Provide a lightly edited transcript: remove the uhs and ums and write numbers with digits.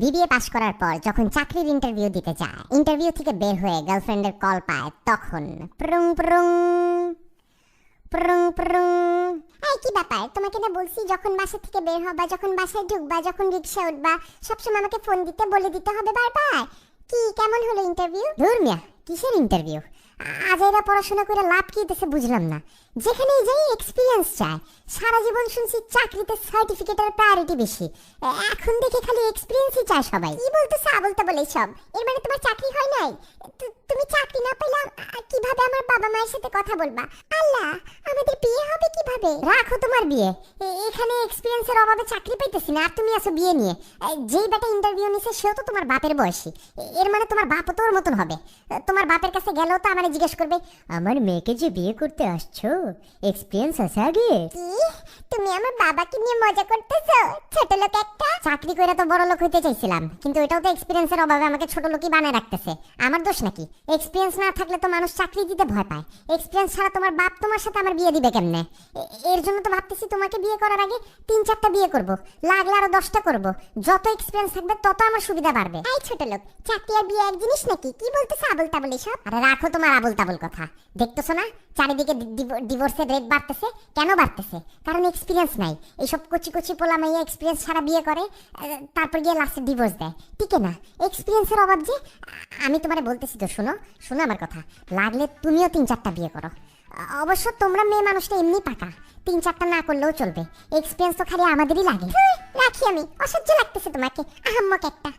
BBA পাশ করার পর যখন চাকরির ইন্টারভিউ দিতে যায়, ইন্টারভিউ থেকে বের হয়ে গার্লফ্রেন্ডের কল পায়, তখন প্রুং প্রুং প্রুং প্রুং। এই কি ব্যাপার, তোমাকে না বলছি যখন বাসা থেকে বের হবা, যখন বাসায় ঢুকবা, যখন রিকশা উঠবা, সবসময় আমাকে ফোন দিতে বলে দিতে হবে বারবার। কি কেমন হলো ইন্টারভিউ? ধুর মিয়া, কিসের ইন্টারভিউ? আজ এরা পড়াশোনা করে লাভ কি হইতেছে বুঝলাম না। যেখানেই যাই এক্সপিরিয়েন্স চায়। সারা জীবন শুনছি চাকরিতে সার্টিফিকেটের প্রায়োরিটি বেশি, এখন দেখে খালি এক্সপিরিয়েন্সই চায় সবাই। কি বলতেছে আবলতা বলে সব? এর মানে তোমার চাকরি হয় নাই? তুমি চাকরি না পেলে কিভাবে আমার বাবা মায়ের সাথে কথা বলবা? আল্লাহ, আমাদের বিয়ে হবে কিভাবে? রাখো তোমার বিয়ে, এখানে এক্সপিরিয়েন্সের অভাবে চাকরি পাইতেছি না, আর তুমি আসো বিয়ে নিয়ে। যেই বেটা ইন্টারভিউ নিছে সেও তো তোমার বাপের বয়সী, এর মানে তোমার বাপও তোর মতন হবে। তোমার বাপের কাছে গেলেও তো আমারে জিজ্ঞেস করবে, আমার মেয়েকে যে বিয়ে করতে আসছো, এক্সপিরিয়েন্স আছে আগে? কি তুমি আমার বাবাকে নিয়ে মজা করতেছো? ছোট লোক একটা। চাকরি করে তো বড় লোক হইতে চাইছিলাম, কিন্তু এটাও তো এক্সপিরিয়েন্সের অভাবে আমাকে ছোট লোকই বানায় রাখতেছে। আমার দোষ নাকি? এক্সপিরিয়েন্স না থাকলে তো মানুষ চাকরি দিতে ভয় পায়। এক্সপিরিয়েন্স ছাড়া তোমার বাপ তোমার সাথে আমার বিয়ে দিবে কেমনে? এর জন্য তো ভাবতেছি তোমাকে বিয়ে করার আগে ৩-৪টা বিয়ে করব, লাগলে আরো 10টা করব। যত এক্সপিরিয়েন্স থাকবে তত আমার সুবিধা বাড়বে। এই ছোট লোক, চাকরি আর বিয়ে এক জিনিস নাকি? কি বলতেছ আবল তাবল এসব? আরে রাখো তোমার আবল তাবল কথা। দেখতেছো না চারিদিকে ডিভোর্সের রেট বাড়তেছে? কেন বাড়তেছে? কারণ এক্সপিরিয়েন্স নাই। এইসব কচি কচি পোলা মাইয়া এক্সপিরিয়েন্স ছাড়া বিয়ে করে, তারপর গিয়ে লাস্টে ডিভোর্স দেয়। টিকে না, এক্সপিরিয়েন্সের অভাব যে। আমি তোমারে বলতেছি তো, শোনো শোনো আমার কথা, লাগলে তুমিও 3-4টা বিয়ে করো। অবশ্য তোমরা মেয়ে মানুষটা এমনি পাকা, 3-4টা না করলেও চলবে। এক্সপিরিয়েন্স তো খালি আমাদেরই লাগে। রাখি আমি, অসহ্য লাগতেছে তোমাকে, আহাম্মক একটা।